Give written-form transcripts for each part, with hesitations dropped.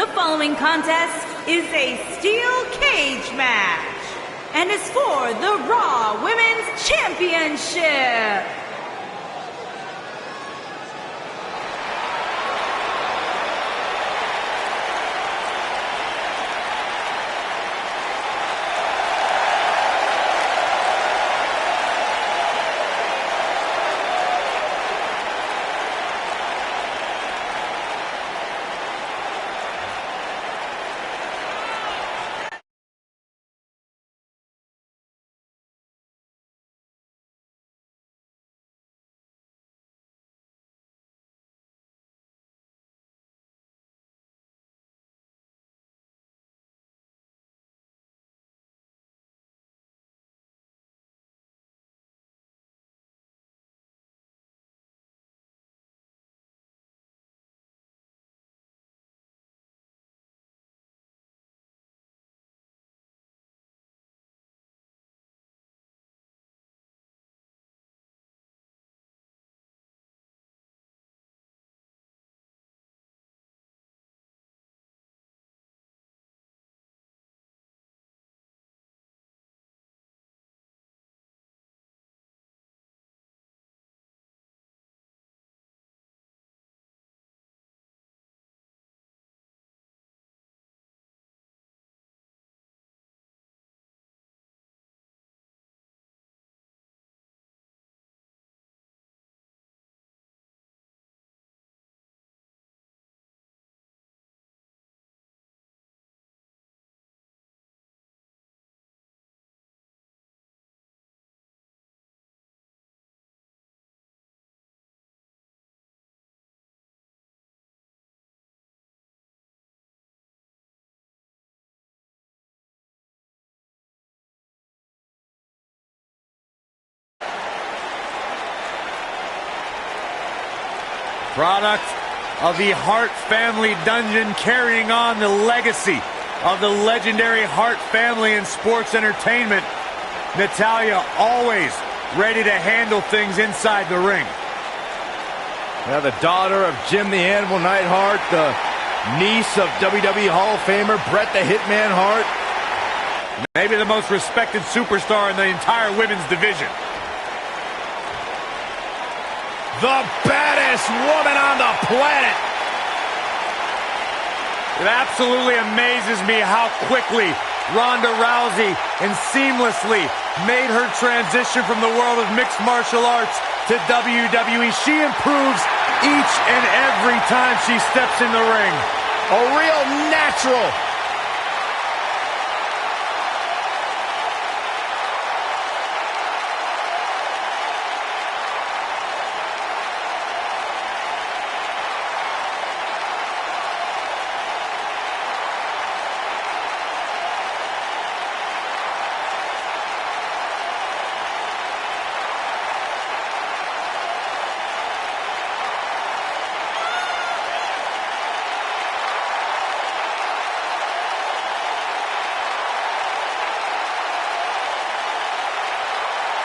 The following contest is a steel cage match and is for the Raw Women's Championship. Product of the Hart family dungeon, carrying on the legacy of the legendary Hart family in sports entertainment. Natalya always ready to handle things inside the ring. Now the daughter of Jim the Animal Neidhart, the niece of WWE Hall of Famer Bret the Hitman Hart. Maybe the most respected superstar in the entire women's division. The baddest woman on the planet. It absolutely amazes me how quickly Ronda Rousey and seamlessly made her transition from the world of mixed martial arts to WWE. She improves each and every time she steps in the ring. A real natural.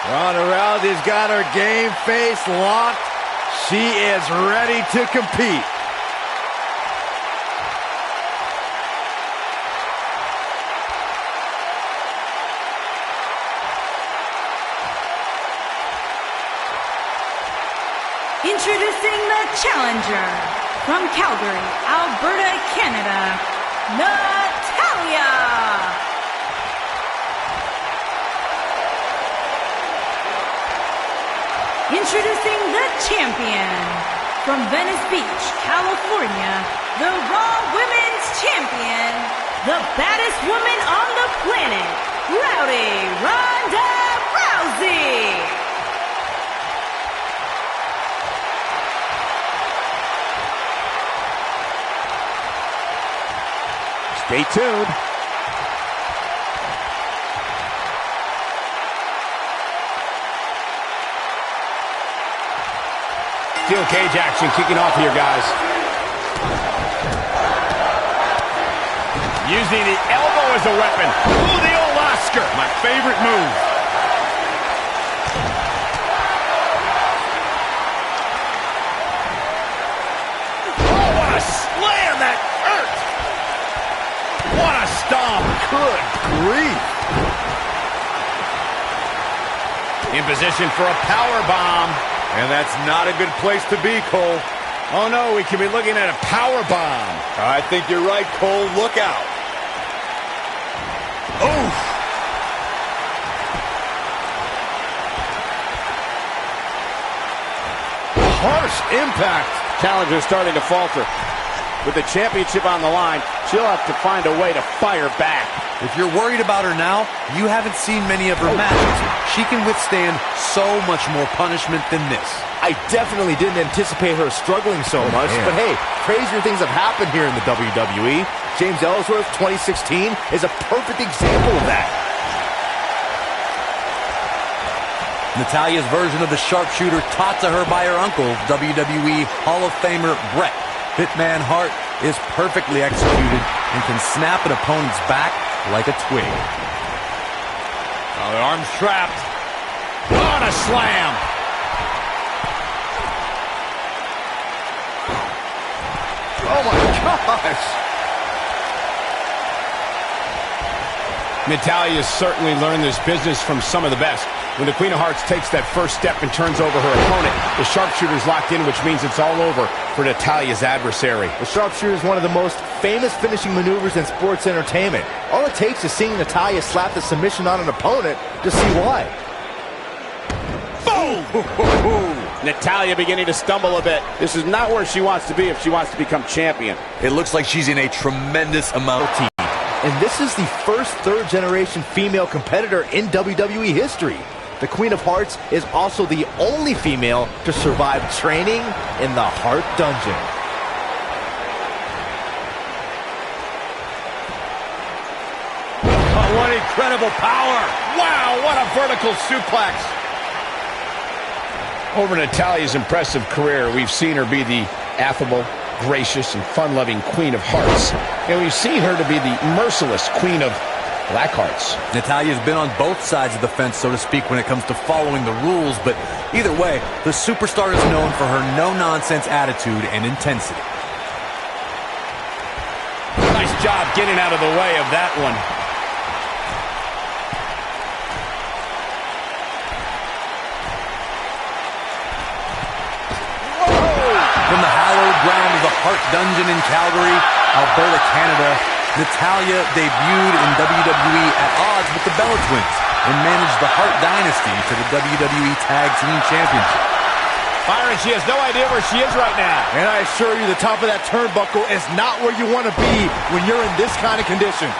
Ronda Rousey's got her game face locked. She is ready to compete. Introducing the challenger from Calgary, Alberta, Canada, Natalya. Introducing the champion from Venice Beach, California, the Raw Women's Champion, the baddest woman on the planet, Ronda Rousey. Stay tuned. Steel cage action kicking off here, guys. Using the elbow as a weapon. Ooh, the old Oscar. My favorite move. Oh, what a slam that hurt. Oh, good grief. In position for a power bomb. And that's not a good place to be, Cole. Oh, no, we could be looking at a power bomb. I think you're right, Cole. Look out. Oof. Harsh impact. Challenger starting to falter. With the championship on the line, she'll have to find a way to fire back. If you're worried about her now, you haven't seen many of her matches. She can withstand so much more punishment than this. I definitely didn't anticipate her struggling so much, but hey, crazier things have happened here in the WWE. James Ellsworth 2016 is a perfect example of that. Natalya's version of the sharpshooter taught to her by her uncle, WWE Hall of Famer Bret Hitman Hart, is perfectly executed and can snap an opponent's back like a twig. Oh, the arm's trapped. On a slam. Oh my gosh. Natalya certainly learned this business from some of the best. When the Queen of Hearts takes that first step and turns over her opponent, the sharpshooter's locked in, which means it's all over for Natalya's adversary. The sharpshooter is one of the most famous finishing maneuvers in sports entertainment. All it takes is seeing Natalya slap the submission on an opponent to see why. Boom! Natalya beginning to stumble a bit. This is not where she wants to be if she wants to become champion. It looks like she's in a tremendous amount of heat. And this is the first third-generation female competitor in WWE history. The Queen of Hearts is also the only female to survive training in the Heart Dungeon. Oh, what incredible power! Wow, what a vertical suplex! Over Natalya's impressive career, we've seen her be the affable, gracious, and fun-loving Queen of Hearts. And we've seen her to be the merciless Queen of Black Hearts. Natalya's been on both sides of the fence, so to speak, when it comes to following the rules, but either way, the superstar is known for her no-nonsense attitude and intensity. Nice job getting out of the way of that one. From the hallowed ground of the Heart Dungeon in Calgary, Alberta, Canada, Natalya debuted in WWE at odds with the Bella Twins and managed the Hart Dynasty to the WWE Tag Team Championship. Byron, she has no idea where she is right now. And I assure you, the top of that turnbuckle is not where you want to be when you're in this kind of condition.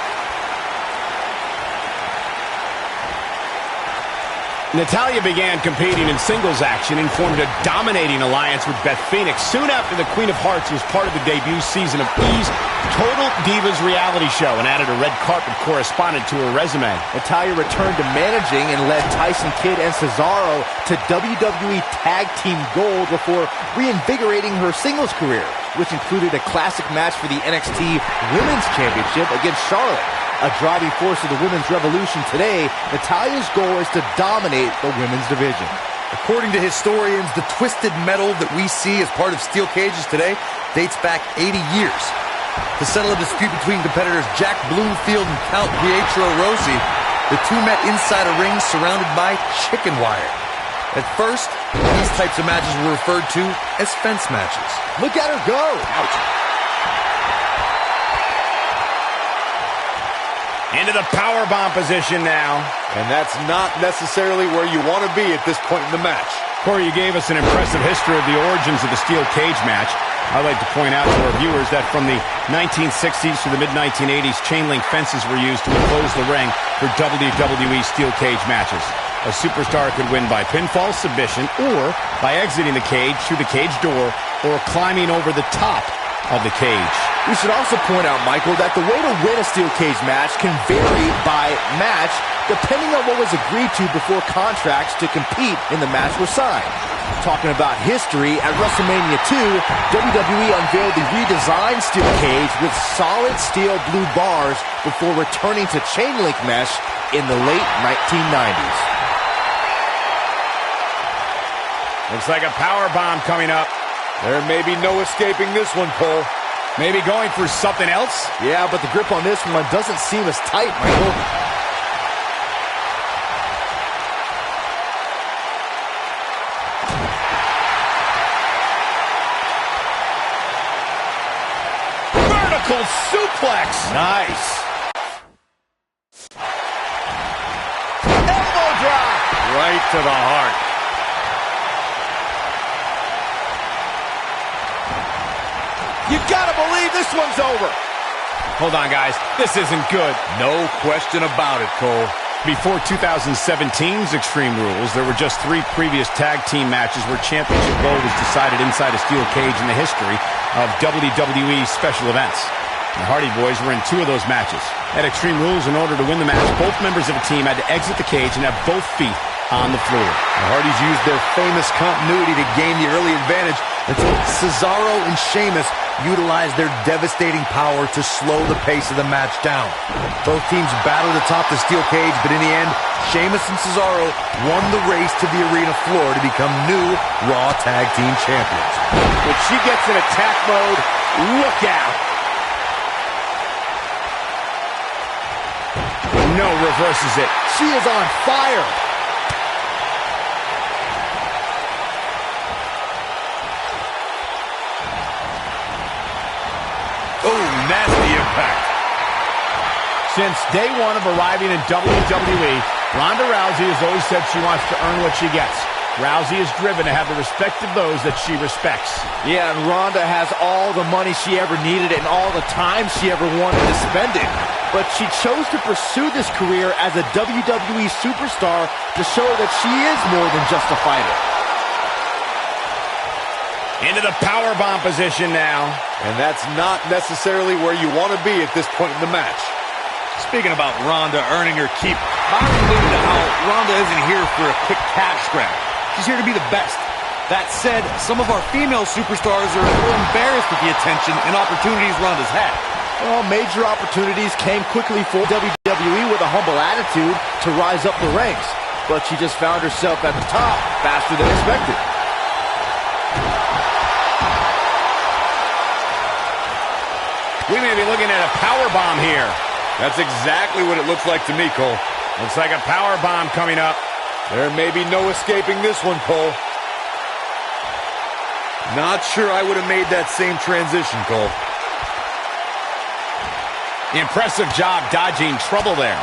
Natalya began competing in singles action and formed a dominating alliance with Beth Phoenix soon after the Queen of Hearts was part of the debut season of E's Total Divas reality show and added a red carpet correspondent to her resume. Natalya returned to managing and led Tyson Kidd and Cesaro to WWE Tag Team Gold before reinvigorating her singles career, which included a classic match for the NXT Women's Championship against Charlotte. A driving force of the women's revolution today, Natalya's goal is to dominate the women's division. According to historians, the twisted metal that we see as part of steel cages today dates back 80 years. To settle a dispute between competitors Jack Bloomfield and Count Pietro Rousey, the two met inside a ring surrounded by chicken wire. At first, these types of matches were referred to as fence matches. Look at her go! Ouch. Into the powerbomb position now. And that's not necessarily where you want to be at this point in the match. Corey, you gave us an impressive history of the origins of the steel cage match. I'd like to point out to our viewers that from the 1960s to the mid-1980s, chain link fences were used to enclose the ring for WWE steel cage matches. A superstar could win by pinfall submission or by exiting the cage through the cage door or climbing over the top of the cage. We should also point out, Michael, that the way to win a steel cage match can vary by match depending on what was agreed to before contracts to compete in the match were signed. Talking about history, at WrestleMania 2, WWE unveiled the redesigned steel cage with solid steel blue bars before returning to chain link mesh in the late 1990s. Looks like a power bomb coming up. There may be no escaping this one, Cole. Maybe going for something else? Yeah, but the grip on this one doesn't seem as tight, Michael. Vertical suplex. Nice. Elbow drop. Right to the heart. You gotta believe this one's over. Hold on, guys. This isn't good. No question about it, Cole. Before 2017's Extreme Rules, there were just 3 previous tag team matches where championship gold was decided inside a steel cage in the history of WWE special events. The Hardy Boys were in 2 of those matches. At Extreme Rules, in order to win the match, both members of a team had to exit the cage and have both feet on the floor. The Hardys used their famous continuity to gain the early advantage until Cesaro and Sheamus utilized their devastating power to slow the pace of the match down. Both teams battled atop the steel cage, but in the end, Sheamus and Cesaro won the race to the arena floor to become new Raw Tag Team Champions. When she gets in attack mode, look out. No, reverses it. She is on fire. Oh, nasty impact. Since day one of arriving in WWE, Ronda Rousey has always said she wants to earn what she gets. Rousey is driven to have the respect of those that she respects. Yeah, and Ronda has all the money she ever needed and all the time she ever wanted to spend it. But she chose to pursue this career as a WWE superstar to show that she is more than just a fighter. Into the powerbomb position now. And that's not necessarily where you want to be at this point in the match. Speaking about Ronda earning her keep, Byron alluded to how Ronda isn't here for a quick cash grab. She's here to be the best. That said, some of our female superstars are a little embarrassed with the attention and opportunities Ronda's had. Well, major opportunities came quickly for WWE with a humble attitude to rise up the ranks. But she just found herself at the top faster than expected. We may be looking at a powerbomb here. That's exactly what it looks like to me, Cole. Looks like a powerbomb coming up. There may be no escaping this one, Cole. Not sure I would have made that same transition, Cole. Impressive job dodging trouble there.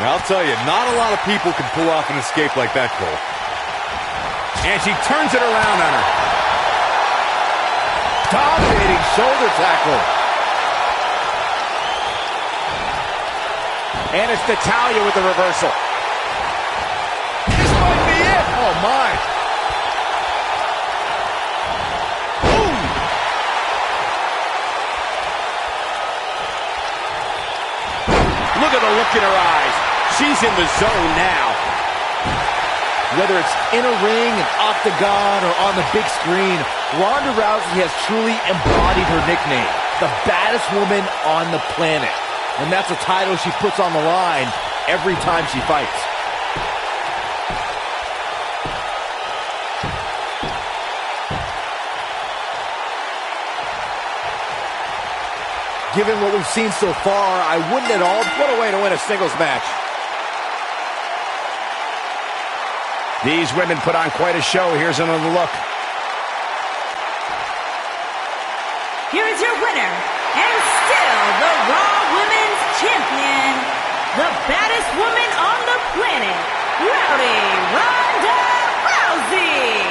Now, I'll tell you, not a lot of people can pull off an escape like that, Cole. And she turns it around on her. Dominating shoulder tackle. And it's Natalya with the reversal. This might be it. Oh, my. Boom. Look at the look in her eyes. She's in the zone now. Whether it's in a ring, an octagon, or on the big screen, Ronda Rousey has truly embodied her nickname, the baddest woman on the planet. And that's a title she puts on the line every time she fights. Given what we've seen so far, I wouldn't at all. What a way to win a singles match. These women put on quite a show. Here's another look. Here is your winner, and still the Raw Women's Champion, the baddest woman on the planet, Ronda Rousey.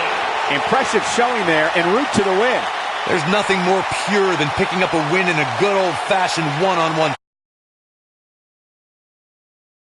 Impressive showing there en route to the win. There's nothing more pure than picking up a win in a good old-fashioned one-on-one